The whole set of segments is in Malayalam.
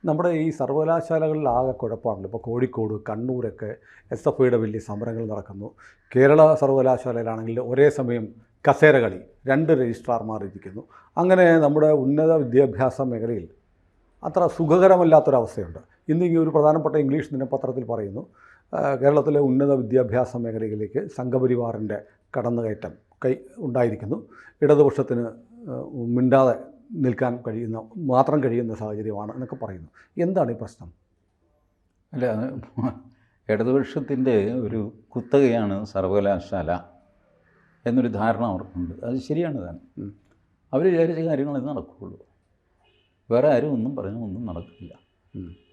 നമ്മുടെ ഈ സർവകലാശാലകളിൽ ആകെ കുഴപ്പമാണല്ലോ. ഇപ്പോൾ കോഴിക്കോട്, കണ്ണൂരൊക്കെ SFIയുടെ വലിയ സമരങ്ങൾ നടക്കുന്നു. കേരള സർവകലാശാലയിലാണെങ്കിൽ ഒരേ സമയം കസേര കളി, 2 രജിസ്ട്രാർമാർ ഇരിക്കുന്നു. അങ്ങനെ നമ്മുടെ ഉന്നത വിദ്യാഭ്യാസ മേഖലയിൽ അത്ര സുഖകരമല്ലാത്തൊരവസ്ഥയുണ്ട്. ഇന്ന് ഈ ഒരു പ്രധാനപ്പെട്ട ഇംഗ്ലീഷ് ദിനപത്രത്തിൽ പറയുന്നു, കേരളത്തിലെ ഉന്നത വിദ്യാഭ്യാസ മേഖലയിലേക്ക് സംഘപരിവാറിൻ്റെ കടന്നുകയറ്റം ഉണ്ടായിരിക്കുന്നു. ഇടതുപക്ഷത്തിന് മിണ്ടാതെ നിൽക്കാൻ മാത്രം കഴിയുന്ന സാഹചര്യമാണ് എന്നൊക്കെ പറയുന്നു. എന്താണ് ഈ പ്രശ്നം? അല്ല, ഇടതുപക്ഷത്തിൻ്റെ ഒരു കുത്തകയാണ് സർവകലാശാല എന്നൊരു ധാരണ അവർക്കുണ്ട്. അത് ശരിയാണ് താൻ. അവർ വിചാരിച്ച കാര്യങ്ങളെ നടക്കുകയുള്ളൂ. വേറെ ആരും ഒന്നും ഒന്നും നടക്കില്ല.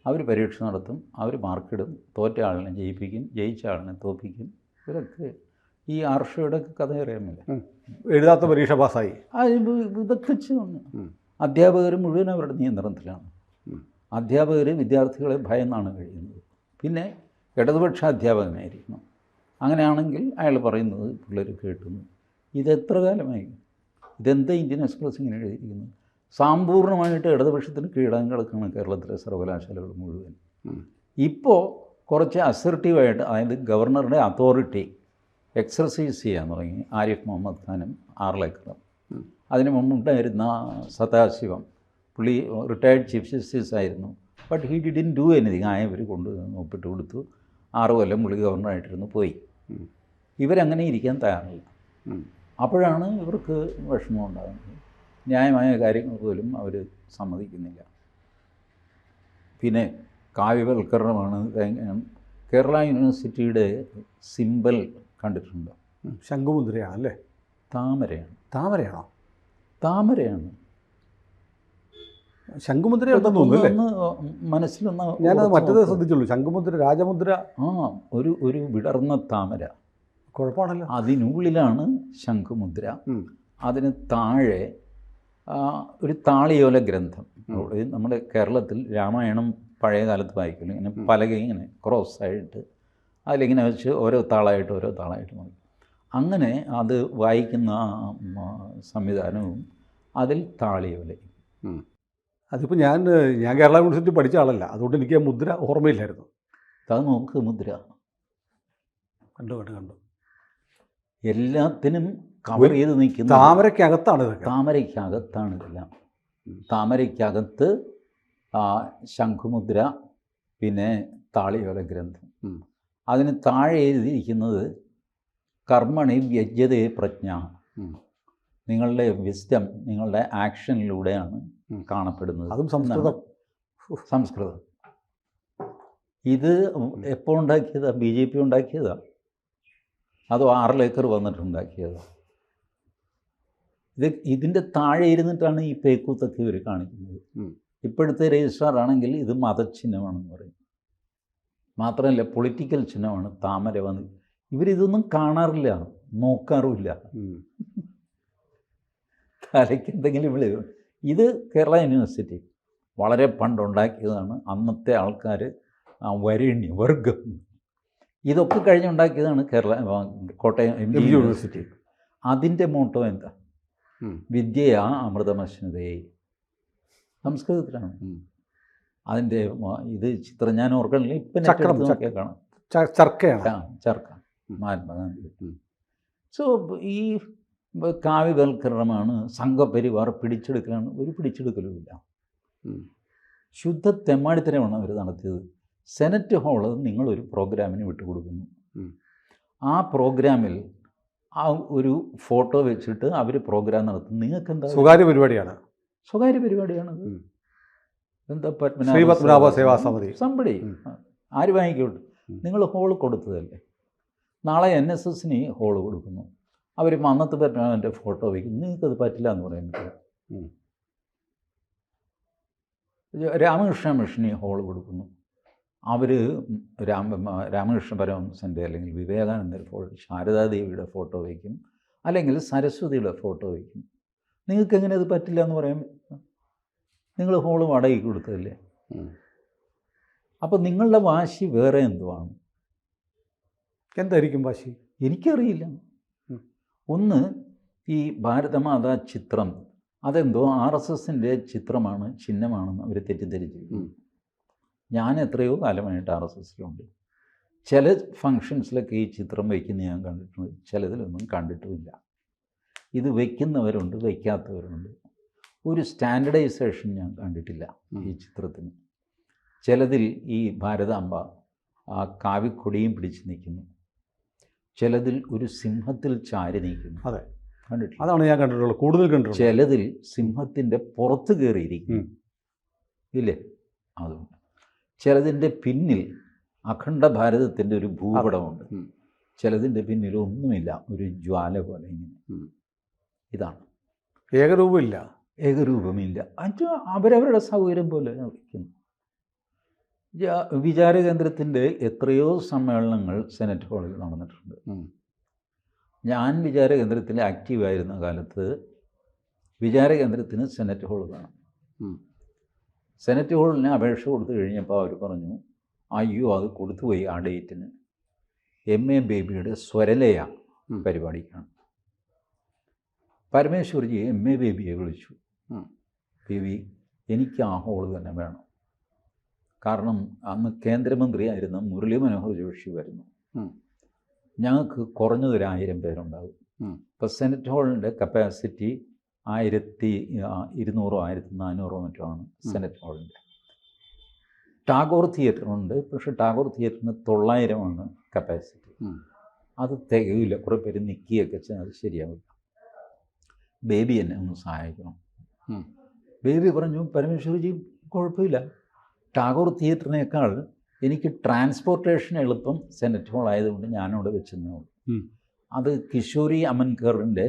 അവർ പരീക്ഷ നടത്തും, അവർ മാർക്കിടും, തോറ്റ ആളിനെ ജയിപ്പിക്കും, ജയിച്ച ആളിനെ തോൽപ്പിക്കും. ഇവരൊക്കെ ഈ ആർഷയുടെ കഥ അറിയാമല്ലേ, എഴുതാത്ത പരീക്ഷ പാസ്സായി. ഇതൊക്കെ ചെയ്യുന്നു. അധ്യാപകർ മുഴുവൻ അവരുടെ നിയന്ത്രണത്തിലാണ്. അധ്യാപകർ വിദ്യാർത്ഥികളെ ഭയന്നാണ് കഴിയുന്നത്. പിന്നെ ഇടതുപക്ഷ അധ്യാപകനായിരിക്കണം. അങ്ങനെയാണെങ്കിൽ അയാൾ പറയുന്നത് പിള്ളേർ കേട്ടുന്നു. ഇതെത്ര കാലമായി? ഇതെന്താ ഇന്ത്യൻ എക്സ്പ്രസ് ഇങ്ങനെ എഴുതിയിരിക്കുന്നത്? സമ്പൂർണ്ണമായിട്ട് ഇടതുപക്ഷത്തിന് കീഴടങ്ങി കിടക്കുകയാണ് കേരളത്തിലെ സർവകലാശാലകൾ മുഴുവൻ. ഇപ്പോൾ കുറച്ച് അസർട്ടീവായിട്ട്, അതായത് ഗവർണറുടെ അതോറിറ്റി എക്സർസൈസ് ചെയ്യാൻ തുടങ്ങി ആരിഫ് മുഹമ്മദ് ഖാനും ആർലേക്കറും. അതിന് മുമ്പുണ്ടായിരുന്ന സദാശിവം, പുള്ളി റിട്ടയർഡ് ചീഫ് ജസ്റ്റിസ് ആയിരുന്നു. But he didn't do anything. ആയവർ കൊണ്ട് ഒപ്പിട്ട് കൊടുത്തു. 6 കൊല്ലം പുള്ളി ഗവർണറായിട്ടിരുന്നു പോയി. ഇവരങ്ങനെ ഇരിക്കാൻ തയ്യാറില്ല. അപ്പോഴാണ് ഇവർക്ക് വിഷമം ഉണ്ടാകുന്നത്. ന്യായമായ കാര്യങ്ങൾ പോലും അവർ സമ്മതിക്കുന്നില്ല. പിന്നെ കാവ്യവൽക്കരണമാണ്. കേരള യൂണിവേഴ്സിറ്റിയുടെ സിമ്പൽ കണ്ടിട്ടുണ്ടോ? ശംഖുമുദ്രയാണല്ലേ? താമരയാണ്. താമരയാണോ? താമരയാണ്. ശംഖുമുദ്ര ഉണ്ടെന്ന് തോന്നുന്നു. മനസ്സിലൊന്ന് ഞാനത് മറ്റേത് ശ്രദ്ധിച്ചുള്ളൂ. ശംഖുമുദ്ര, രാജമുദ്ര. ഒരു വിടർന്ന താമര. കുഴപ്പമാണല്ലോ. അതിനുള്ളിലാണ് ശംഖുമുദ്ര. അതിന് താഴെ ഒരു താളിയോല ഗ്രന്ഥം. നമ്മുടെ കേരളത്തിൽ രാമായണം പഴയ കാലത്ത് വായിക്കില്ല, ഇങ്ങനെ പലക ഇങ്ങനെ ക്രോസായിട്ട് അതിലിങ്ങനെ വെച്ച് ഓരോ താളായിട്ട് മതി. അങ്ങനെ അത് വായിക്കുന്ന സംവിധാനവും അതിൽ താളിയോലയും. അതിപ്പോൾ ഞാൻ കേരള യൂണിവേഴ്സിറ്റി പഠിച്ച ആളല്ല, അതുകൊണ്ട് എനിക്ക് ആ മുദ്ര ഓർമ്മയില്ലായിരുന്നു. അത് നോക്ക്, മുദ്ര കണ്ടു. എല്ലാത്തിനും കവർ ചെയ്ത് നിൽക്കുന്ന താമരയ്ക്കകത്താണ് ഇതെല്ലാം. താമരയ്ക്കകത്ത് ശംഖുമുദ്ര, പിന്നെ താളിയോല ഗ്രന്ഥം. അതിന് താഴെ എഴുതിയിരിക്കുന്നത് കർമ്മണി വ്യജ്യതേ പ്രജ്ഞ. നിങ്ങളുടെ വിസ്ഡം നിങ്ങളുടെ ആക്ഷനിലൂടെയാണ് കാണപ്പെടുന്നത്. അതും സംസ്കൃതം. ഇത് എപ്പോൾ ഉണ്ടാക്കിയതാണ്? BJP ഉണ്ടാക്കിയതാണ്, അതോ ആർലേക്കർ വന്നിട്ടുണ്ടാക്കിയതാണ്? ഇതിൻ്റെ താഴെ ഇരുന്നിട്ടാണ് ഈ പേക്കൂത്തൊക്കെ ഇവർ കാണിക്കുന്നത്. ഇപ്പോഴത്തെ രജിസ്ട്രാർ ആണെങ്കിൽ ഇത് മതചിഹ്നമാണെന്ന് പറയും. മാത്രമല്ല പൊളിറ്റിക്കൽ ചിഹ്നമാണ് താമര വന്ന്. ഇവരിതൊന്നും കാണാറില്ല, നോക്കാറുമില്ല. തലയ്ക്ക് എന്തെങ്കിലും വിളി. ഇത് കേരള യൂണിവേഴ്സിറ്റി വളരെ പണ്ടുണ്ടാക്കിയതാണ്. അന്നത്തെ ആൾക്കാർ വർഗം ഇതൊക്കെ കഴിഞ്ഞുണ്ടാക്കിയതാണ് കോട്ടയം MG യൂണിവേഴ്സിറ്റി. അതിൻ്റെ മോട്ടോ എന്താ? വിദ്യയാ അമൃതമശ്നുതേ. സംസ്കൃതത്തിലാണ്. അതിൻ്റെ ഇത് ചിത്രം ഞാൻ ഓർക്കണില്ല, ഇപ്പം നോക്കിയാൽ കാണാം. ചർക്ക, മഹാത്മാഗാന്ധി. സോ ഈ കാവ്യവൽക്കരണമാണ്, സംഘപരിവാർ പിടിച്ചെടുക്കലാണ്. ഒരു പിടിച്ചെടുക്കലുമില്ല. ശുദ്ധ തെമ്മാടിത്തരമാണ് അവർ നടത്തിയത്. സെനറ്റ് ഹാള് നിങ്ങളൊരു പ്രോഗ്രാമിന് വിട്ടുകൊടുക്കുന്നു. ആ പ്രോഗ്രാമിൽ ആ ഒരു ഫോട്ടോ വെച്ചിട്ട് അവർ പ്രോഗ്രാം നടത്തും. നിങ്ങൾക്ക് എന്താ? സ്വകാര്യ പരിപാടിയാണ്. എന്താ പത്മനാഭ സേവാ സമിതി സമ്പടി ആര് വാങ്ങിക്കോട്ടെ? നിങ്ങൾ ഹോള് കൊടുത്തതല്ലേ. നാളെ NSSന് ഹോള് കൊടുക്കുന്നു. അവർ അന്നത്തെ പത്മനാഭൻ്റെ ഫോട്ടോ വയ്ക്കും. നിങ്ങൾക്കത് പറ്റില്ല എന്ന് പറയാൻ പറ്റും. രാമകൃഷ്ണ മിഷന് ഹോള് കൊടുക്കുന്നു. അവർ രാമകൃഷ്ണ പരമഹംസൻ്റെ അല്ലെങ്കിൽ വിവേകാനന്ദൻ്റെ ഫോട്ടോ, ശാരദാദേവിയുടെ ഫോട്ടോ വയ്ക്കും, അല്ലെങ്കിൽ സരസ്വതിയുടെ ഫോട്ടോ വയ്ക്കും. നിങ്ങൾക്ക് എങ്ങനെ അത് പറ്റില്ല എന്ന് പറയാൻ പറ്റും? നിങ്ങൾ ഹോള് വാടകയ്ക്ക് കൊടുത്തതല്ലേ. അപ്പോൾ നിങ്ങളുടെ വാശി വേറെ എന്തുവാണ്? എന്തായിരിക്കും വാശി? എനിക്കറിയില്ല. ഒന്ന്, ഈ ഭാരതമാതാ ചിത്രം അതെന്തോ RSSൻ്റെ ചിത്രമാണ്, ചിഹ്നമാണെന്ന് അവർ തെറ്റിദ്ധരിച്ചു. ഞാൻ എത്രയോ കാലമായിട്ട് RSSലുണ്ട്. ചില ഫങ്ഷൻസിലൊക്കെ ഈ ചിത്രം വയ്ക്കുന്ന ഞാൻ കണ്ടിട്ടുണ്ട്, ചിലതിലൊന്നും കണ്ടിട്ടുമില്ല. ഇത് വയ്ക്കുന്നവരുണ്ട്, വയ്ക്കാത്തവരുണ്ട്. ഒരു സ്റ്റാൻഡർഡൈസേഷൻ ഞാൻ കണ്ടിട്ടില്ല ഈ ചിത്രത്തിന്. ചിലതിൽ ഈ ഭാരതാംബ ആ കാവിക്കൊടിയും പിടിച്ച് നിൽക്കുന്നു, ചിലതിൽ ഒരു സിംഹത്തിൽ ചാരി നിൽക്കുന്നു. അതെ, കണ്ടിട്ടില്ല. അതാണ് ഞാൻ കണ്ടിട്ടുള്ളത്, കൂടുതൽ കണ്ടിട്ടുള്ളത്. ചിലതിൽ സിംഹത്തിൻ്റെ പുറത്ത് കയറിയിരിക്കുന്നു, ഇല്ലേ? അതുകൊണ്ട് ചിലതിൻ്റെ പിന്നിൽ അഖണ്ഡ ഭാരതത്തിൻ്റെ ഒരു ഭൂപടമുണ്ട്, ചിലതിൻ്റെ പിന്നിൽ ഒന്നുമില്ല, ഒരു ജ്വാല പോലെ ഇങ്ങനെ. ഇതാണ് ഏകരൂപമില്ല, ഏകരൂപമില്ല. അത് അവരവരുടെ സൗകര്യം പോലെ വയ്ക്കുന്നു. വിചാരകേന്ദ്രത്തിൻ്റെ എത്രയോ സമ്മേളനങ്ങൾ സെനറ്റ് ഹാളിൽ നടന്നിട്ടുണ്ട്. ഞാൻ വിചാരകേന്ദ്രത്തിൽ ആക്റ്റീവായിരുന്ന കാലത്ത് വിചാരകേന്ദ്രത്തിന് സെനറ്റ് ഹാൾ വേണം. സെനറ്റ് ഹാളിന് അപേക്ഷ കൊടുത്തു കഴിഞ്ഞപ്പോൾ അവർ പറഞ്ഞു, അയ്യോ അത് കൊടുത്തുപോയി ആ ഡേറ്റിന്. MA ബേബിയുടെ സ്വരലയ പരിപാടിക്കാണ്. പരമേശ്വർജി MA ബേബിയെ വിളിച്ചു, ബേബി എനിക്ക് ആ ഹോള് തന്നെ വേണം. കാരണം അന്ന് കേന്ദ്രമന്ത്രിയായിരുന്ന മുരളി മനോഹർ ജോഷി വരുന്നു. ഞങ്ങൾക്ക് കുറഞ്ഞത് 1000 പേരുണ്ടാകും. ഇപ്പോൾ സെനറ്റ് ഹാളിൻ്റെ കപ്പാസിറ്റി 1200 1400 മറ്റോ ആണ് സെനറ്റ് ഹാളിൻ്റെ. ടാഗോർ തിയേറ്ററുണ്ട്, പക്ഷേ ടാഗോർ തിയേറ്ററിന് 900 കപ്പാസിറ്റി. അത് തികയില്ല, കുറേ പേര് നിൽക്കുകയൊക്കെ വെച്ചാൽ അത് ശരിയാവില്ല. ബേബി എന്നെ ഒന്ന് സഹായിക്കണം. ബേബി പറഞ്ഞു, പരമേശ്വർജി കുഴപ്പമില്ല, ടാഗോർ തിയേറ്ററിനേക്കാൾ എനിക്ക് ട്രാൻസ്പോർട്ടേഷൻ എളുപ്പം സെനറ്റ് ഹാൾ ആയതുകൊണ്ട് ഞാനവിടെ വെച്ചെന്നേ ഉള്ളൂ. അത് കിഷോരി അമൻകറിൻ്റെ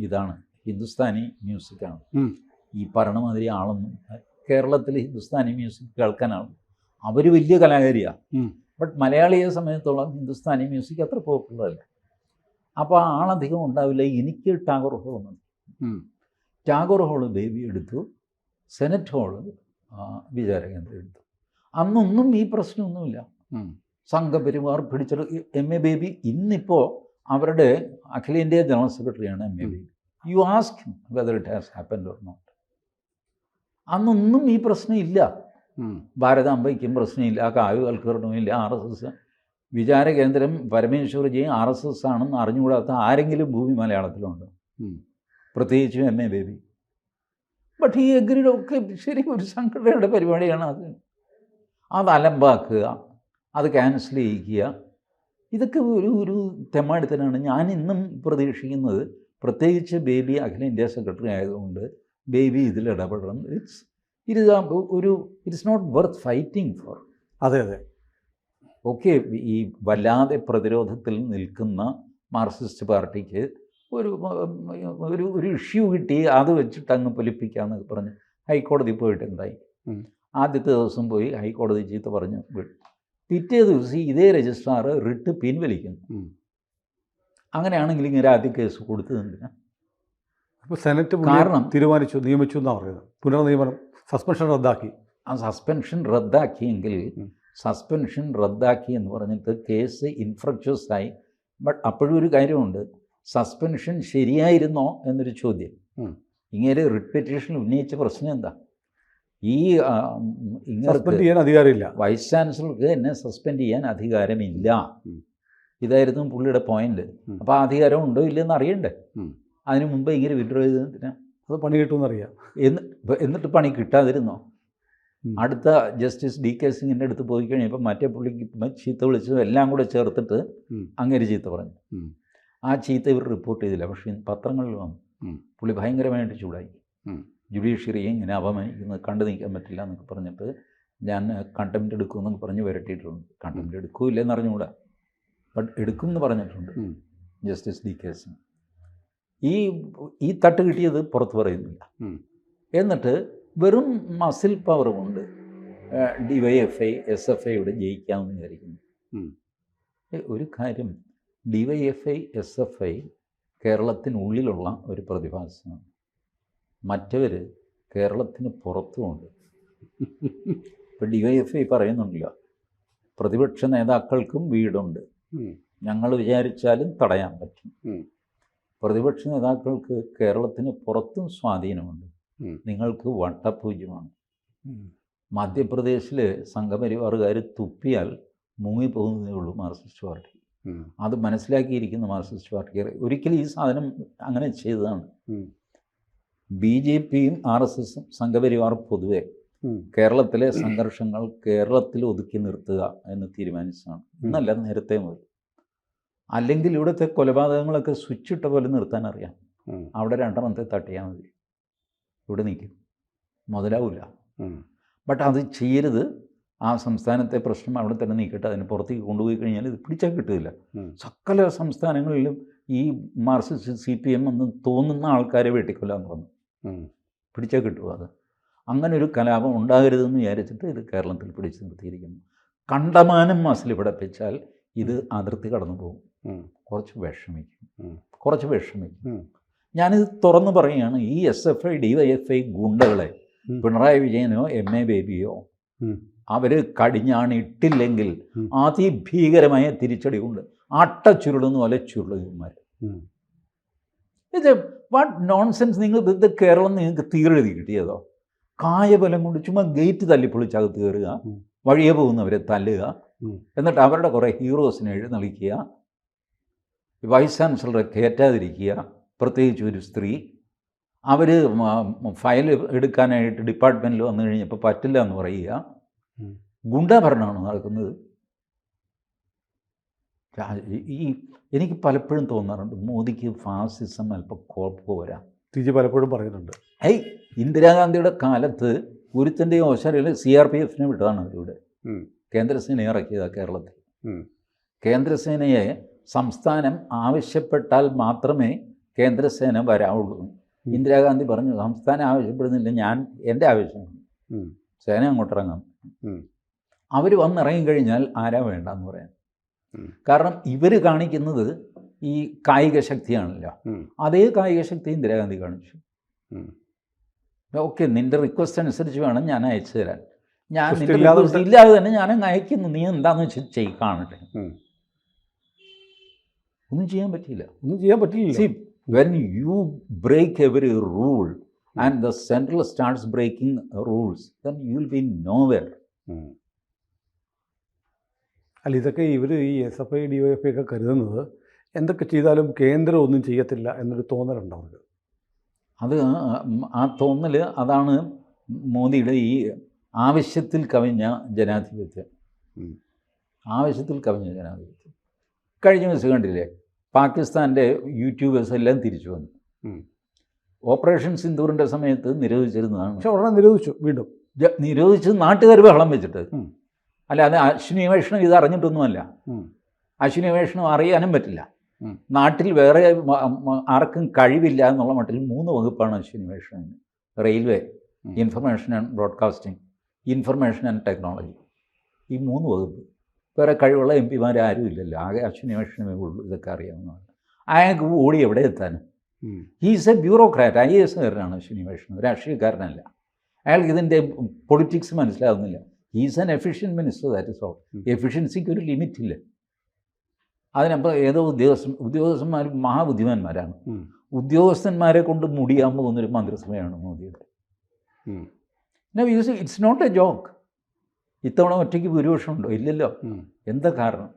ഇതാണ്, ഹിന്ദുസ്ഥാനി മ്യൂസിക്കാണ്. ഈ പറയണ മാതിരി ആളൊന്നും കേരളത്തിൽ ഹിന്ദുസ്ഥാനി മ്യൂസിക് കേൾക്കാനാണ്. അവർ വലിയ കലാകാരിയാണ്, ബട്ട് മലയാളിയെ സമയത്തോളം ഹിന്ദുസ്ഥാനി മ്യൂസിക് അത്ര പോപ്പുലറല്ല. അപ്പോൾ ആളധികം ഉണ്ടാവില്ല. എനിക്ക് ടാഗോർ ഹോൾ മതി. ടാഗോർ ഹോള് ബേബി എടുത്തു, സെനറ്റ് ഹോള് വിചാരകേന്ദ്രം എടുത്തു. അന്നൊന്നും ഈ പ്രശ്നമൊന്നുമില്ല. സംഘപരിവാർ പിടിച്ചത് MA ബേബി ഇന്നിപ്പോൾ അവരുടെ അഖിലേന്ത്യാ ജനറൽ സെക്രട്ടറിയാണ് MA Baby. You ask whether it has happened or not. അന്നൊന്നും ഈ പ്രശ്നമില്ല. ഭാരതാംബയ്ക്കും പ്രശ്നമില്ല, കാവ്യവൽക്കരണവുമില്ല. RSS വിചാരകേന്ദ്രം പരമേശ്വർജി RSS ആണെന്ന് അറിഞ്ഞുകൂടാത്ത ആരെങ്കിലും ഭൂമി മലയാളത്തിലുണ്ട്, പ്രത്യേകിച്ചും MA ബേബി. ബട്ട് ഈ എഗ്രിഡ് ഒക്കെ ശരി, ഒരു സംഘടനയുടെ പരിപാടിയാണ് അത്. അത് അലമ്പാക്കുക, അത് ക്യാൻസൽ ചെയ്യിക്കുക, ഇതൊക്കെ ഒരു തെമ്മാടിത്തനാണ്. ഞാൻ ഇന്നും പ്രതീക്ഷിക്കുന്നത്, പ്രത്യേകിച്ച് ബേബി അഖിലേന്ത്യാ സെക്രട്ടറി ആയതുകൊണ്ട് ബേബി ഇതിൽ ഇടപെടണം. It's not worth fighting for. അതെ അതെ, ഓക്കെ. ഈ വല്ലാതെ പ്രതിരോധത്തിൽ നിൽക്കുന്ന മാർക്സിസ്റ്റ് പാർട്ടിക്ക് ഒരു ഇഷ്യൂ കിട്ടി, അത് വെച്ചിട്ട് അങ്ങ് പൊലിപ്പിക്കാമെന്നൊക്കെ പറഞ്ഞ് ഹൈക്കോടതി പോയിട്ട് എന്തായി? ആദ്യത്തെ ദിവസം പോയി ഹൈക്കോടതി ചീത്ത പറഞ്ഞു വിട്ടു. പിറ്റേ ദിവസം ഇതേ രജിസ്ട്രാർ റിട്ട് പിൻവലിക്കുന്നു. അങ്ങനെയാണെങ്കിൽ ഇങ്ങനെ ആദ്യ കേസ് കൊടുത്തത് എന്തിനാ? അപ്പോൾ സെനറ്റ് കാരണം നിയമിച്ചു എന്നാണ് പറയുന്നത്. പുനർനിയമനം, സസ്പെൻഷൻ റദ്ദാക്കി. ആ സസ്പെൻഷൻ റദ്ദാക്കിയെങ്കിൽ സസ്പെൻഷൻ റദ്ദാക്കി എന്ന് പറഞ്ഞിട്ട് കേസ് ഇൻഫ്രക്ച്വസ് ആയി. ബട്ട് അപ്പോഴും ഒരു കാര്യമുണ്ട്, സസ്പെൻഷൻ ശരിയായിരുന്നോ എന്നൊരു ചോദ്യം. ഇങ്ങനെ റിട്ട് പെറ്റീഷൻ ഉന്നയിച്ച പ്രശ്നം എന്താ? ഈ സസ്പെൻഡ് ചെയ്യാൻ അധികാരമില്ല, വൈസ് ചാൻസലർക്ക് എന്നെ സസ്പെൻഡ് ചെയ്യാൻ അധികാരമില്ല. ഇതായിരുന്നു പുള്ളിയുടെ പോയിന്റ്. അപ്പോൾ ആ അധികാരം ഉണ്ടോ ഇല്ലെന്ന് അറിയണ്ടേ? അതിന് മുമ്പ് ഇങ്ങനെ വിഡ്രോ ചെയ്തതിന് അത് പണി കിട്ടുമെന്നറിയാം. എന്നിട്ട് പണി കിട്ടാതിരുന്നോ? അടുത്ത ജസ്റ്റിസ് DK സിംഗിൻ്റെ അടുത്ത് പോയി കഴിഞ്ഞപ്പോൾ മറ്റേ പുള്ളിക്ക് ചീത്ത വിളിച്ചതും എല്ലാം കൂടെ ചേർത്തിട്ട് അങ്ങേര് ചീത്ത പറഞ്ഞു. ആ ചീത്ത ഇവർ റിപ്പോർട്ട് ചെയ്തില്ല, പക്ഷേ പത്രങ്ങളിൽ വന്നു. പുള്ളി ഭയങ്കരമായിട്ട് ചൂടായി. ജുഡീഷ്യറിയെ ഇങ്ങനെ അപമാനിക്കുന്നത് കണ്ടു നിൽക്കാൻ പറ്റില്ല എന്നൊക്കെ പറഞ്ഞിട്ട് ഞാൻ കണ്ടംപ്റ്റ് എടുക്കുമെന്നൊക്കെ പറഞ്ഞ് വരട്ടിയിട്ടുണ്ട്. കണ്ടംപ്റ്റ് എടുക്കൂല്ലെന്ന് അറിഞ്ഞുകൂടാ, ബട്ട് എടുക്കും എന്ന് പറഞ്ഞിട്ടുണ്ട് ജസ്റ്റിസ് DK സിംഗ്. ഈ തട്ട് കിട്ടിയത് പുറത്ത് പറയുന്നില്ല. എന്നിട്ട് വെറും മസിൽ പവർ കൊണ്ട് DYFI SFI ഇവിടെ ജയിക്കാമെന്ന് വിചാരിക്കുന്നു. ഒരു കാര്യം, DYFI SFI കേരളത്തിനുള്ളിലുള്ള ഒരു പ്രതിഭാസമാണ്. മറ്റവർ കേരളത്തിന് പുറത്തുമുണ്ട്. ഇപ്പോൾ DYFI പറയുന്നുണ്ടല്ലോ, പ്രതിപക്ഷ നേതാക്കൾക്കും വീടുണ്ട്, ഞങ്ങൾ വിചാരിച്ചാലും തടയാൻ പറ്റും. പ്രതിപക്ഷ നേതാക്കൾക്ക് കേരളത്തിന് പുറത്തും സ്വാധീനമുണ്ട്, നിങ്ങൾക്ക് വട്ടപൂജ്യമാണ്. മധ്യപ്രദേശിൽ സംഘപരിവാറുകാർ തുപ്പിയാൽ മുങ്ങിപ്പോകുന്നതേ ഉള്ളൂ മാർക്സിസ്റ്റ് പാർട്ടി. അത് മനസ്സിലാക്കിയിരിക്കുന്ന മാർക്സിസ്റ്റ് പാർട്ടി ഒരിക്കലും ഈ സാധനം അങ്ങനെ ചെയ്തതാണ്. BJPയും RSSും സംഘപരിവാർ പൊതുവെ കേരളത്തിലെ സംഘർഷങ്ങൾ കേരളത്തിൽ ഒതുക്കി നിർത്തുക എന്ന് തീരുമാനിച്ചതാണ്. എന്നല്ല നേരത്തെ മുതൽ. അല്ലെങ്കിൽ ഇവിടുത്തെ കൊലപാതകങ്ങളൊക്കെ സ്വിച്ചിട്ട പോലെ നിർത്താൻ അറിയാം. അവിടെ രണ്ടെണ്ണത്തെ തട്ടിയാൽ മതി, ഇവിടെ നിൽക്കും, മുതലാവില്ല. ബട്ട് അത് ചെയ്യരുത്. ആ സംസ്ഥാനത്തെ പ്രശ്നം അവിടെ തന്നെ നീക്കട്ടെ. അതിന് പുറത്തേക്ക് കൊണ്ടുപോയി കഴിഞ്ഞാൽ ഇത് പിടിച്ചാൽ കിട്ടില്ല. സകല സംസ്ഥാനങ്ങളിലും ഈ മാർക്സിസ്റ്റ് CPM എന്ന് തോന്നുന്ന ആൾക്കാരെ വെട്ടിക്കൊല്ലാൻ പറഞ്ഞു, പിടിച്ചാൽ കിട്ടുമോ? അത് അങ്ങനെ ഒരു കലാപം ഉണ്ടാകരുതെന്ന് വിചാരിച്ചിട്ട് ഇത് കേരളത്തിൽ പിടിച്ചു നിർത്തിയിരിക്കുന്നു. കണ്ടമാനം മസിൽ പിടിപ്പിച്ചാൽ ഇത് അതിർത്തി കടന്നു പോകും. കുറച്ച് വിഷമിക്കും. ഞാനിത് തുറന്നു പറയുകയാണ്. ഈ SFI DYFI ഗുണ്ടകളെ പിണറായി വിജയനോ MA ബേബിയോ അവർ കടിഞ്ഞാണിട്ടില്ലെങ്കിൽ അതിഭീകരമായ തിരിച്ചടി കൊണ്ട് അട്ടച്ചുരുളുന്ന പോലെ ചുരുളുമാർ. ഇത് വാട്ട് നോൺസെൻസ്. നിങ്ങൾ ഇത് കേരളം നിങ്ങൾക്ക് തീരെഴുതി കിട്ടിയതോ? കായബലം കൊണ്ട് ചുമ്മാ ഗേറ്റ് തല്ലിപ്പൊളിച്ചകത്ത് കയറുക, വഴിയെ പോകുന്നവരെ തല്ലുക, എന്നിട്ട് അവരുടെ കുറേ ഹീറോസിനെ എഴുന്നള്ളിക്കുക, വൈസ് ചാൻസലറെ കയറ്റാതിരിക്കുക, പ്രത്യേകിച്ച് ഒരു സ്ത്രീ. അവർ ഫയൽ എടുക്കാനായിട്ട് ഡിപ്പാർട്ട്മെൻറ്റിൽ വന്നു കഴിഞ്ഞപ്പോൾ പറ്റില്ല എന്ന് പറയുക. ഗുണ്ടാഭരണമാണ് നടക്കുന്നത്. എനിക്ക് പലപ്പോഴും തോന്നാറുണ്ട് മോദിക്ക് ഫാസിസം അല്പം പോരാ. TG പലപ്പോഴും പറയുന്നുണ്ട്. ഇന്ദിരാഗാന്ധിയുടെ കാലത്ത് ഒരുത്തൻ്റെ ഓശാരയിൽ CRPFനെ വിട്ടതാണ് അവരിവിടെ. കേന്ദ്രസേനയെ ഇറക്കിയതാണ് കേരളത്തിൽ. കേന്ദ്രസേനയെ സംസ്ഥാനം ആവശ്യപ്പെട്ടാൽ മാത്രമേ കേന്ദ്രസേന വരാവുള്ളൂ. ഇന്ദിരാഗാന്ധി പറഞ്ഞു സംസ്ഥാനം ആവശ്യപ്പെടുന്നില്ല, എൻ്റെ ആവശ്യമാണ്, സേന അങ്ങോട്ടിറങ്ങാം. അവർ വന്നിറങ്ങി കഴിഞ്ഞാൽ ആരാ വേണ്ടെന്ന് പറയാൻ. കാരണം ഇവർ കാണിക്കുന്നത് ഈ കായിക ശക്തിയാണല്ലോ. അതേ കായിക ശക്തി ഇന്ദിരാഗാന്ധി കാണിച്ചു. ഓക്കെ, നിൻ്റെ റിക്വസ്റ്റ് അനുസരിച്ച് വേണം ഞാൻ അയച്ചു തരാൻ. ഞാൻ നിൻ്റെ റിക്വസ്റ്റ് ഇല്ലാതെ തന്നെ ഞാനങ്ങ് അയക്കുന്നു, നീ എന്താണെന്ന് വെച്ചാൽ കാണട്ടെ. ഒന്നും ചെയ്യാൻ പറ്റില്ല. See, when you break every rule and the central starts breaking rules, then you will be nowhere. അല്ല, ഇതൊക്കെ ഇവർ ഈ SFI DYFI ഒക്കെ കരുതുന്നത് എന്തൊക്കെ ചെയ്താലും കേന്ദ്രം ഒന്നും ചെയ്യത്തില്ല എന്നൊരു തോന്നലുണ്ട് അവർക്ക്. അത് ആ തോന്നൽ അതാണ് മോദിയുടെ ഈ ആവശ്യത്തിൽ കവിഞ്ഞ ജനാധിപത്യം. കഴിഞ്ഞ ദിവസം കണ്ടില്ലേ, പാകിസ്ഥാൻ്റെ യൂട്യൂബേഴ്സ് എല്ലാം തിരിച്ചു വന്നു. ഓപ്പറേഷൻ സിന്ദൂറിൻ്റെ സമയത്ത് നിരോധിച്ചിരുന്നതാണ്. പക്ഷെ ഉടനെ നിരോധിച്ചു, വീണ്ടും നിരോധിച്ച് നാട്ടുകാർ ബഹളം വെച്ചിട്ട്. അല്ല, അത് അശ്വിനി വൈഷ്ണവ് ഇത് അറിഞ്ഞിട്ടൊന്നുമല്ല. അശ്വിനി വൈഷ്ണവ് അറിയാനും പറ്റില്ല. നാട്ടിൽ വേറെ ആർക്കും കഴിവില്ല എന്നുള്ള മട്ടിൽ 3 വകുപ്പാണ് അശ്വിനി വൈഷ്ണവിന്. Railway, information and broadcasting, information and technology. ഈ 3 വകുപ്പ്. വേറെ കഴിവുള്ള MP ആരും ഇല്ലല്ലോ, ആകെ അശ്വിനി വൈഷ്ണവേ ഉള്ളൂ ഇതൊക്കെ അറിയാവുന്നതാണ്. അയാൾക്ക് ഓടി എവിടെ എത്താനും? ഹീസ് എ ബ്യൂറോക്രാറ്റ്, IAS കാരനാണ് അശ്വിനി വൈഷ്ണവ്, രാഷ്ട്രീയക്കാരനല്ല. അയാൾക്ക് ഇതിൻ്റെ പൊളിറ്റിക്സ് മനസ്സിലാകുന്നില്ല. He's an efficient minister, that is all. എഫിഷ്യൻസിക്ക് ഒരു ലിമിറ്റില്ല. അതിനപ്പോൾ ഏതോ ഉദ്യോഗസ്ഥന്മാർ മഹാബുദ്ധിമാന്മാരാണ്. ഉദ്യോഗസ്ഥന്മാരെ കൊണ്ട് മുടിയാൻ പോകുന്നൊരു മന്ത്രിസഭയാണ് മോദിയുടെ. It's not a joke. ഇത്തവണ ഒറ്റയ്ക്ക് ഭൂരിപക്ഷം ഉണ്ടോ? ഇല്ലല്ലോ. എന്താ കാരണം?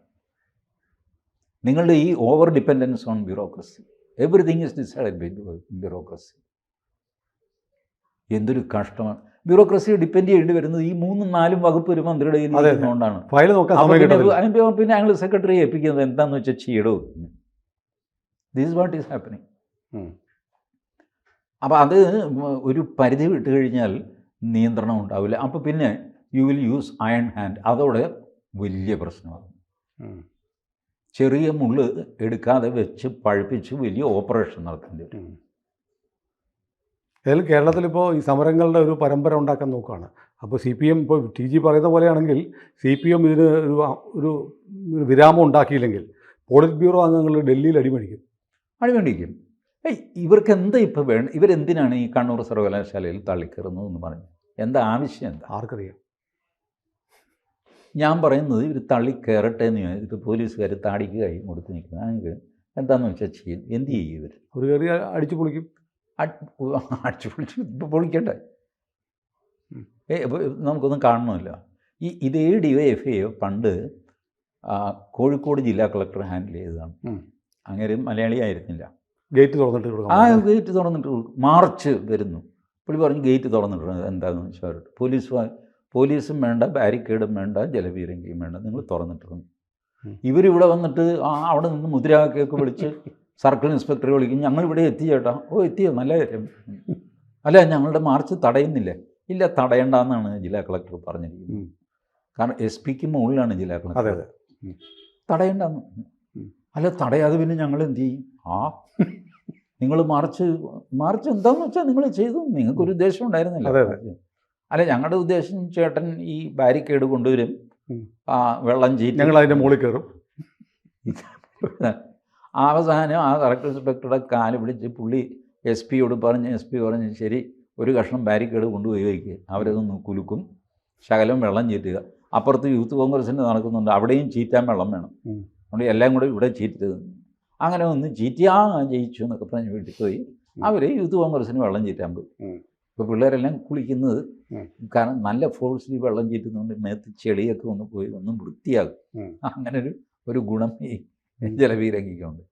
നിങ്ങളുടെ ഈ over dependence on bureaucracy. Everything is decided by bureaucracy. എന്തൊരു കഷ്ടമാണ്. ബ്യൂറോക്രസിയെ ഡിപ്പെൻഡ് ചെയ്യേണ്ടി വരുന്നത് ഈ 3-4 വകുപ്പ് ഒരു മന്ത്രിയുടെ കയ്യിൽ നിന്നുകൊണ്ടാണ്. പിന്നെ ഞങ്ങൾ സെക്രട്ടറി ഏൽപ്പിക്കുന്നത് എന്താണെന്ന് വെച്ചാൽ ചെയ്യടോ. This what is happening. അപ്പോൾ അത് ഒരു പരിധി വിട്ട് കഴിഞ്ഞാൽ നിയന്ത്രണം ഉണ്ടാവില്ല. അപ്പോൾ പിന്നെ you will use iron hand. അതോടെ വലിയ പ്രശ്നമാകും. ചെറിയ മുള്ള് എടുക്കാതെ വെച്ച് പഴുപ്പിച്ച് വലിയ ഓപ്പറേഷൻ നടത്തേണ്ടി വരും. ഏതായാലും കേരളത്തിലിപ്പോൾ ഈ സമരങ്ങളുടെ ഒരു പരമ്പര ഉണ്ടാക്കാൻ നോക്കുകയാണ്. അപ്പോൾ CPM ഇപ്പോൾ TG പറയുന്ന പോലെയാണെങ്കിൽ CPM ഇതിന് ഒരു വിരാമം ഉണ്ടാക്കിയില്ലെങ്കിൽ പോളിറ്റ് ബ്യൂറോ അംഗങ്ങൾ ഡൽഹിയിൽ അടിമേടിക്കും. ഇവർക്ക് എന്താ ഇപ്പോൾ വേണം? ഇവരെന്തിനാണ് ഈ കണ്ണൂർ സർവകലാശാലയിൽ തള്ളിക്കയറുന്നതെന്ന് പറഞ്ഞു? എന്താ ആവശ്യം? എന്താ ആർക്കറിയാം? ഞാൻ പറയുന്നത് ഇവർ തള്ളിക്കയറട്ടെ എന്ന് ചോദിച്ചിട്ട് പോലീസുകാർ താടിക്ക് കൈ കൊടുത്ത് നിൽക്കുന്നത്. ഞങ്ങൾക്ക് എന്താണെന്ന് വെച്ചാൽ ചെയ്യും. എന്ത് ചെയ്യും ഇവർ? ഒരു കയറി അടിച്ചു പൊളിക്കും. പൊളിക്കട്ടെ. നമുക്കൊന്നും കാണണമല്ലോ. ഇതേ DYFI പണ്ട് കോഴിക്കോട് ജില്ലാ കളക്ടർ ഹാൻഡിൽ ചെയ്തതാണ്. അങ്ങനെ മലയാളി ആയിരുന്നില്ല. ഗേറ്റ് തുറന്നിട്ട് കൊടുക്കാം. ഗേറ്റ് തുറന്നിട്ട് കൊടുക്കും. മാർച്ച് വരുന്നു, പുള്ളി പറഞ്ഞു ഗേറ്റ് തുറന്നിട്ടുണ്ട്. എന്താണെന്ന് വെച്ചാൽ പോലീസും വേണ്ട, ബാരിക്കേഡും വേണ്ട, ജലപീരങ്കിയും വേണ്ട, നിങ്ങൾ തുറന്നിട്ടുണ്ട്. ഇവരിവിടെ വന്നിട്ട് അവിടെ നിന്ന് മുദ്രാവാക്യമൊക്കെ വിളിച്ച് സർക്കിൾ ഇൻസ്പെക്ടറെ വിളിക്കും, ഞങ്ങളിവിടെ എത്തി ചേട്ടാ. ഓ എത്തിയോ, നല്ല കാര്യം. അല്ല, ഞങ്ങളുടെ മാർച്ച് തടയുന്നില്ലേ? ഇല്ല, തടയണ്ടെന്നാണ് ജില്ലാ കളക്ടർ പറഞ്ഞിരിക്കുന്നത്. കാരണം SP മുകളിലാണ് ജില്ലാ കളക്ടർ. തടയണ്ടെന്ന്. അല്ല, തടയാതെ പിന്നെ ഞങ്ങൾ എന്ത് ചെയ്യും? നിങ്ങൾ മാർച്ച് എന്താണെന്ന് വെച്ചാൽ നിങ്ങൾ ചെയ്തു, നിങ്ങൾക്കൊരു ഉദ്ദേശം ഉണ്ടായിരുന്നില്ല. അല്ല, ഞങ്ങളുടെ ഉദ്ദേശം ചേട്ടൻ ഈ ബാരിക്കേഡ് കൊണ്ടുവരും, വെള്ളം ചീറ്റി ഞങ്ങൾ അതിൻ്റെ മുകളിൽ കയറും. അവസാനം ആ സർക്കിൾ ഇൻസ്പെക്ടറുടെ കാല് പിടിച്ച് പുള്ളി SP പറഞ്ഞു ശരി, ഒരു കഷ്ണം ബാരിക്കേഡ് കൊണ്ടുപോയി വയ്ക്കുക. അവരതൊന്ന് കുലുക്കും, ശകലം വെള്ളം ചീറ്റുക. അപ്പുറത്ത് യൂത്ത് കോൺഗ്രസിൻ്റെ നടക്കുന്നുണ്ട്, അവിടെയും ചീറ്റാൻ വെള്ളം വേണം. അതുകൊണ്ട് എല്ലാം കൂടെ ഇവിടെ ചീറ്റരുത്. അങ്ങനെ ഒന്ന് ചീറ്റിയാ ജയിച്ചു എന്നൊക്കെ പറഞ്ഞ് വീട്ടിൽ പോയി അവർ യൂത്ത് കോൺഗ്രസിന് വെള്ളം ചീറ്റാൻ പോയി. ഇപ്പോൾ പിള്ളേരെല്ലാം കുളിക്കുന്നത് കാരണം നല്ല ഫോഴ്സിൽ വെള്ളം ചീറ്റുന്നതുകൊണ്ട് മേത്ത് ചെളിയൊക്കെ ഒന്ന് പോയി ഒന്നും വൃത്തിയാകും. അങ്ങനെ ഒരു ഗുണം ഈ ജലപീരങ്കിക്കുണ്ട്.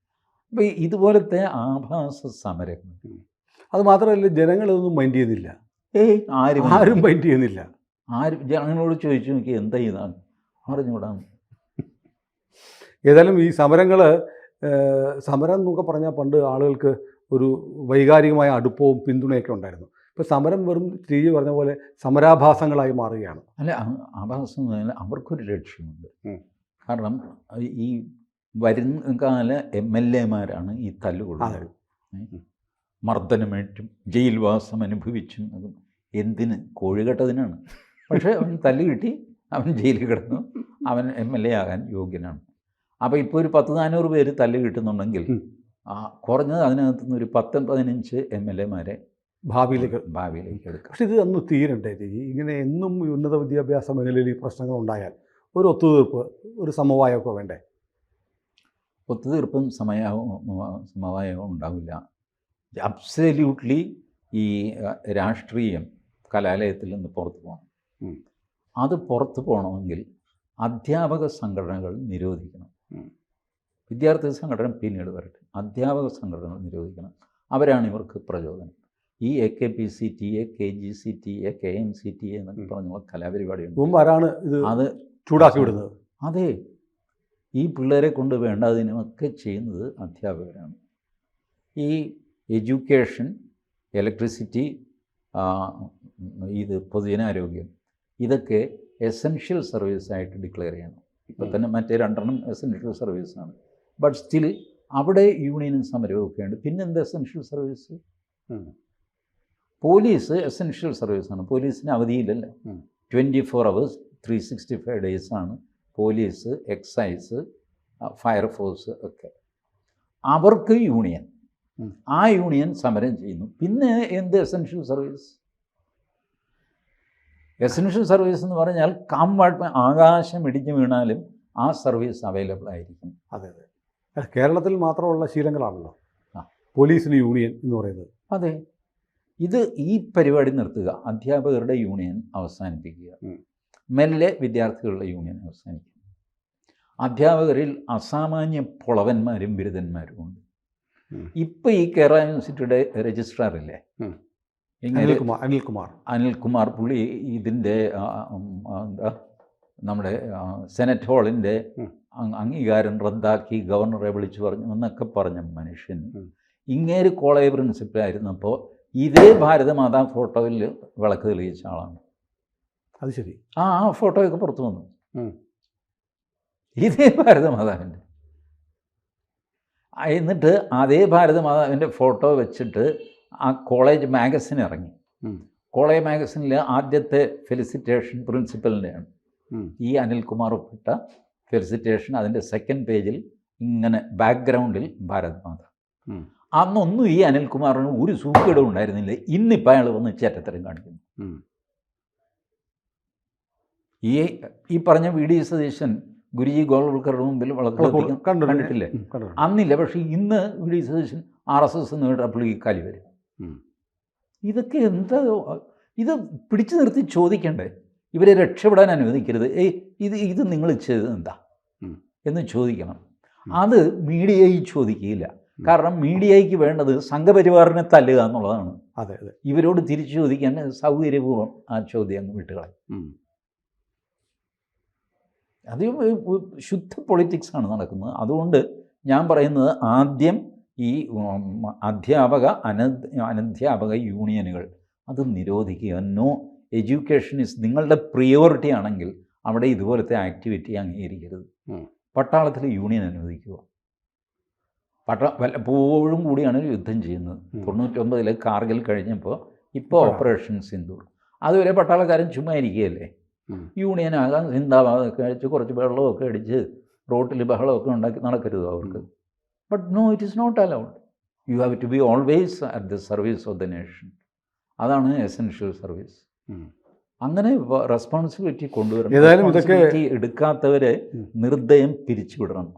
അപ്പോൾ ഇതുപോലത്തെ ആഭാസ സമരങ്ങൾ. അത് മാത്രമല്ല, ജനങ്ങളൊന്നും മൈൻഡ് ചെയ്യുന്നില്ല. ആരും മൈൻഡ് ചെയ്യുന്നില്ല. ജനങ്ങളോട് ചോദിച്ചു നോക്കി എന്താ ഇതാണ് അറിഞ്ഞുകൂടാണ്. ഏതായാലും ഈ സമരം എന്നൊക്കെ പറഞ്ഞാൽ പണ്ട് ആളുകൾക്ക് ഒരു വൈകാരികമായ അടുപ്പവും പിന്തുണയൊക്കെ ഉണ്ടായിരുന്നു. ഇപ്പോൾ സമരം വെറും സ്ത്രീ പറഞ്ഞ പോലെ സമരാഭാസങ്ങളായി മാറുകയാണ്. അല്ല, ആഭാസം എന്ന് പറഞ്ഞാൽ അവർക്കൊരു ലക്ഷ്യമുണ്ട്. കാരണം ഈ വരുന്ന കാല MLAമാരാണ് ഈ തല്ലുകൊള്ളുന്നത്. മർദ്ദനമേറ്റും ജയിൽവാസം അനുഭവിച്ചും അതും എന്തിന്? കോഴികെട്ടതിനാണ്. പക്ഷേ അവൻ തല്ല് കിട്ടി, അവൻ ജയിലിൽ കിടന്നു, അവൻ MLA ആകാൻ യോഗ്യനാണ്. അപ്പോൾ ഇപ്പോൾ ഒരു 10-400 പേര് തല്ല് കിട്ടുന്നുണ്ടെങ്കിൽ കുറഞ്ഞത് അതിനകത്തുനിന്ന് ഒരു 10-15 MLAമാരെ ഭാവിയിലേക്ക് എടുക്കാം. പക്ഷെ ഇത് അന്ന് തീരണ്ടേ? ഇങ്ങനെ എന്നും ഉന്നത വിദ്യാഭ്യാസ മേഖലയിൽ ഈ പ്രശ്നങ്ങൾ ഉണ്ടായാൽ ഒരു ഒത്തുതീർപ്പ്, ഒരു സമവായമൊക്കെ വേണ്ടേ? ഒത്തുതീർപ്പും സമവായവും ഉണ്ടാവില്ല. അബ്സല്യൂട്ട്ലി ഈ രാഷ്ട്രീയം കലാലയത്തിൽ നിന്ന് പുറത്തു പോകണം. അത് പുറത്തു പോകണമെങ്കിൽ അധ്യാപക സംഘടനകൾ നിരോധിക്കണം. വിദ്യാർത്ഥി സംഘടന പിന്നീട് വരട്ടെ. അധ്യാപക സംഘടനകൾ നിരോധിക്കണം. അവരാണ് ഇവർക്ക് പ്രചോദനം. ഈ AKPCTA, KGCTA, KMCTA എന്നൊക്കെ പറഞ്ഞുള്ള കലാപരിപാടിയുണ്ട്. ആരാണ് ഇത് ചൂടാക്കി വിടുന്നത്? അതെ, ഈ പിള്ളേരെ കൊണ്ട് വേണ്ടതിനുമൊക്കെ ചെയ്യുന്നത് അധ്യാപകരാണ്. ഈ എഡ്യൂക്കേഷൻ, ഇലക്ട്രിസിറ്റി, ഇത് പൊതുജനാരോഗ്യം, ഇതൊക്കെ എസെൻഷ്യൽ സർവീസായിട്ട് ഡിക്ലെയർ ചെയ്യണം. ഇപ്പോൾ തന്നെ മറ്റേ 2 എസെൻഷ്യൽ സർവീസാണ്. ബട്ട് സ്റ്റിൽ അവിടെ യൂണിയനും സമരവും ഒക്കെ ഉണ്ട്. പിന്നെന്ത് എസെൻഷ്യൽ സർവീസ്? പോലീസ് എസെൻഷ്യൽ സർവീസാണ്. പോലീസിന് അവധിയില്ലല്ലോ. 24 hours 365 ഡേയ്സാണ് പോലീസ്, എക്സൈസ്, ഫയർഫോഴ്സ് ഒക്കെ. അവർക്ക് യൂണിയൻ, ആ യൂണിയൻ സമരം ചെയ്യുന്നു. പിന്നെ എന്ത് എസെൻഷ്യൽ സർവീസ്? എസെൻഷ്യൽ സർവീസ് എന്ന് പറഞ്ഞാൽ ആകാശം ഇടിഞ്ഞു വീണാലും ആ സർവീസ് അവൈലബിൾ ആയിരിക്കും. അതെ അതെ, കേരളത്തിൽ മാത്രമുള്ള ശീലങ്ങളാണല്ലോ പോലീസിന് യൂണിയൻ എന്ന് പറയുന്നത്. അതെ, ഇത് ഈ പരിപാടി നിർത്തുക, അധ്യാപകരുടെ യൂണിയൻ അവസാനിപ്പിക്കുക, മെല്ലെ വിദ്യാർത്ഥികളുടെ യൂണിയൻ അവസാനിക്കുക. അധ്യാപകരിൽ അസാമാന്യ പൊളവന്മാരും ബിരുദന്മാരും ഉണ്ട്. ഇപ്പം ഈ കേരള യൂണിവേഴ്സിറ്റിയുടെ രജിസ്ട്രാറില്ലേ, അനിൽകുമാർ, പുള്ളി ഇതിൻ്റെ എന്താ നമ്മുടെ സെനറ്റ് ഹാളിൻ്റെ അംഗീകാരം റദ്ദാക്കി ഗവർണറെ വിളിച്ചു പറഞ്ഞു എന്നൊക്കെ പറഞ്ഞ മനുഷ്യൻ ഇങ്ങേര് കോളേജ് പ്രിൻസിപ്പലായിരുന്നപ്പോൾ ഇതേ ഭാരതമാതാ ഫോട്ടോയിൽ വിളക്ക് തെളിയിച്ച ആളാണ്. അത് ശരി. ആ ഫോട്ടോയൊക്കെ പുറത്തു വന്നു. ഇതേ ഭാരതമാതാവിൻ്റെ. എന്നിട്ട് അതേ ഭാരതമാതാവിൻ്റെ ഫോട്ടോ വെച്ചിട്ട് ആ കോളേജ് മാഗസിൻ ഇറങ്ങി. കോളേജ് മാഗസിനിൽ ആദ്യത്തെ ഫെലിസിറ്റേഷൻ പ്രിൻസിപ്പലിൻ്റെയാണ്. ഈ അനിൽകുമാർ ഒപ്പിട്ട ഫെലിസിറ്റേഷൻ. അതിൻ്റെ സെക്കൻഡ് പേജിൽ ഇങ്ങനെ ബാക്ക്ഗ്രൗണ്ടിൽ ഭാരതമാത. അന്നൊന്നും ഈ അനിൽകുമാറിന് ഒരു സൂക്കേടും ഉണ്ടായിരുന്നില്ല. ഇന്നിപ്പോൾ അയാൾ വന്ന് ചേറ്റത്തരം കാണിക്കുന്നു. ഈ പറഞ്ഞ VD സതീശൻ ഗുരുജി ഗോൾവൽക്കറുടെ മുമ്പിൽ വളർത്തി കണ്ടിട്ടില്ലേ? അന്നില്ല. പക്ഷേ ഇന്ന് VD സതീശൻ RSS എന്ന് കേട്ടപ്പോൾ ഈ കാലി വരും. ഇതൊക്കെ എന്താ? ഇത് പിടിച്ചു നിർത്തി ചോദിക്കണ്ടേ? ഇവരെ രക്ഷപ്പെടാൻ അനുവദിക്കരുത്. ഇത് നിങ്ങൾ ചെയ്തത് എന്താ എന്ന് ചോദിക്കണം. അത് മീഡിയയിൽ ചോദിക്കുകയില്ല. കാരണം മീഡിയയ്ക്ക് വേണ്ടത് സംഘപരിവാറിനെ തല്ലുക എന്നുള്ളതാണ്. അതെ അതെ. ഇവരോട് തിരിച്ചു ചോദിക്കാൻ സൗകര്യപൂർവ്വം ആ ചോദ്യം അങ്ങ് വിട്ടുകളയും. അത് ശുദ്ധ പൊളിറ്റിക്സാണ് നടക്കുന്നത്. അതുകൊണ്ട് ഞാൻ പറയുന്നത്, ആദ്യം ഈ അധ്യാപക അനധ്യാപക യൂണിയനുകൾ അത് നിരോധിക്കുക. നോ എഡ്യൂക്കേഷൻ നിങ്ങളുടെ പ്രിയോറിറ്റി ആണെങ്കിൽ അവിടെ ഇതുപോലത്തെ ആക്ടിവിറ്റി അംഗീകരിക്കരുത്. പട്ടാളത്തിൽ യൂണിയൻ അനുവദിക്കുക. വല്ലപ്പോഴും കൂടിയാണ് യുദ്ധം ചെയ്യുന്നത്. 99 കാർഗിൽ കഴിഞ്ഞപ്പോൾ ഇപ്പോൾ ഓപ്പറേഷൻ സിന്ദൂർ. അതുവരെ പട്ടാളക്കാരൻ ചുമ്മാ ഇരിക്കുകയല്ലേ. യൂണിയൻ ആകാൻ സിന്ദാബാദൊക്കെ അടിച്ച് കുറച്ച് വെള്ളമൊക്കെ അടിച്ച് റോട്ടിൽ ബഹളമൊക്കെ ഉണ്ടാക്കി നടക്കരുത് അവർക്ക്. But no, it is not allowed. You have to be always at the service of the nation. അതാണ് എസെൻഷ്യൽ സർവീസ്. അങ്ങനെ റെസ്പോൺസിബിലിറ്റി കൊണ്ടുവരണം. റെസ്പോൺസിബിലിറ്റി എടുക്കാത്തവരെ നിർദ്ദയം പിരിച്ചുവിടണം.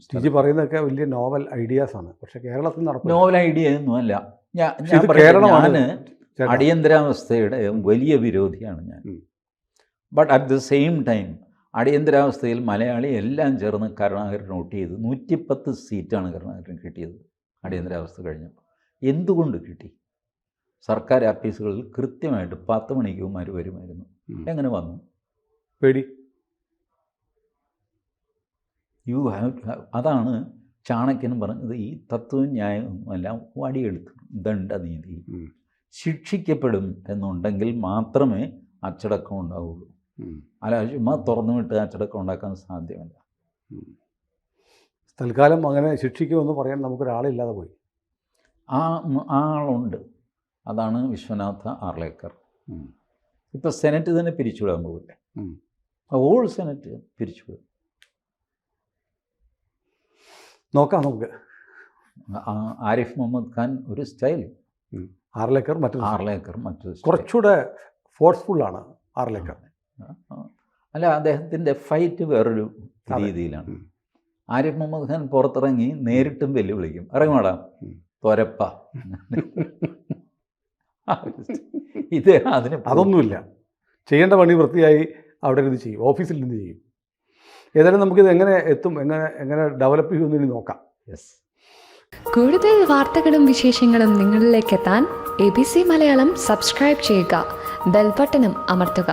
സ്റ്റീജി പറയുന്നതൊക്കെ വലിയ നോവൽ ഐഡിയാസ് ആണ്, പക്ഷേ കേരളത്തിൽ നടക്കും. നോവൽ ഐഡിയ ഒന്നുമല്ല. ഞാൻ അടിയന്തരാവസ്ഥയുടെ വലിയ വിരോധിയാണ് ഞാൻ. But at the same time അടിയന്തരാവസ്ഥയിൽ മലയാളി എല്ലാം ചേർന്ന് കരുണാകരൻ വോട്ട് ചെയ്തു. 110 സീറ്റാണ് കരുണാകരൻ കിട്ടിയത് അടിയന്തരാവസ്ഥ കഴിഞ്ഞപ്പോൾ. എന്തുകൊണ്ട് കിട്ടി? സർക്കാർ ഓഫീസുകളിൽ കൃത്യമായിട്ട് 10 മണിക്ക് വരുമായിരുന്നു. എങ്ങനെ വന്നു? പേടി. അതാണ് ചാണക്യൻ പറഞ്ഞത്. ഈ തത്വവും ന്യായവും എല്ലാം വടിയെടുത്തു. ദണ്ഡനീതി. ശിക്ഷിക്കപ്പെടും എന്നുണ്ടെങ്കിൽ മാത്രമേ അച്ചടക്കം ഉണ്ടാവുള്ളൂ. അല്ല ചുമ്മാ തുറന്നു വിട്ട് അച്ചടക്കം ഉണ്ടാക്കാൻ സാധ്യമല്ല. തൽക്കാലം അങ്ങനെ ശിക്ഷിക്കുമെന്ന് പറയാൻ നമുക്കൊരാളില്ലാതെ പോയി. ആളുണ്ട്. അതാണ് വിശ്വനാഥ ആർലേക്കർ. ഇപ്പോൾ സെനറ്റ് തന്നെ പിരിച്ചുവിടാൻ പോകില്ലേ? ഹോൾ സെനറ്റ് പിരിച്ചുവിടും. നോക്കാം നമുക്ക്. ആരിഫ് മുഹമ്മദ് ഖാൻ ഒരു സ്റ്റൈൽ, ആർലേക്കർ മറ്റൊരു കുറച്ചുകൂടെ ഫോഴ്സ്ഫുള്ളാണ് ആർലേക്കർ. അല്ല, അദ്ദേഹത്തിൻ്റെ ഫൈറ്റ് വേറൊരു രീതിയിലാണ്. ആരിഫ് മുഹമ്മദ് ഖാൻ പുറത്തിറങ്ങി നേരിട്ടും വെല്ലുവിളിക്കും. ഇറങ്ങുവാടാ തൊരപ്പ. ഇത് അതൊന്നുമില്ല. ചെയ്യേണ്ട പണി വൃത്തിയായി അവിടെ ഇരുന്ന് ചെയ്യും, ഓഫീസിൽ നിന്ന് ചെയ്യും. ഏതായാലും നമുക്കിത് എങ്ങനെ എത്തും, എങ്ങനെ ഡെവലപ്പ് ചെയ്യുമെന്ന് ഇനി നോക്കാം. യെസ്. കൂടുതൽ വാർത്തകളും വിശേഷങ്ങളും നിങ്ങളിലേക്ക് എത്താൻ ABC മലയാളം സബ്സ്ക്രൈബ് ചെയ്യുക, ബെൽ ബട്ടണും അമർത്തുക.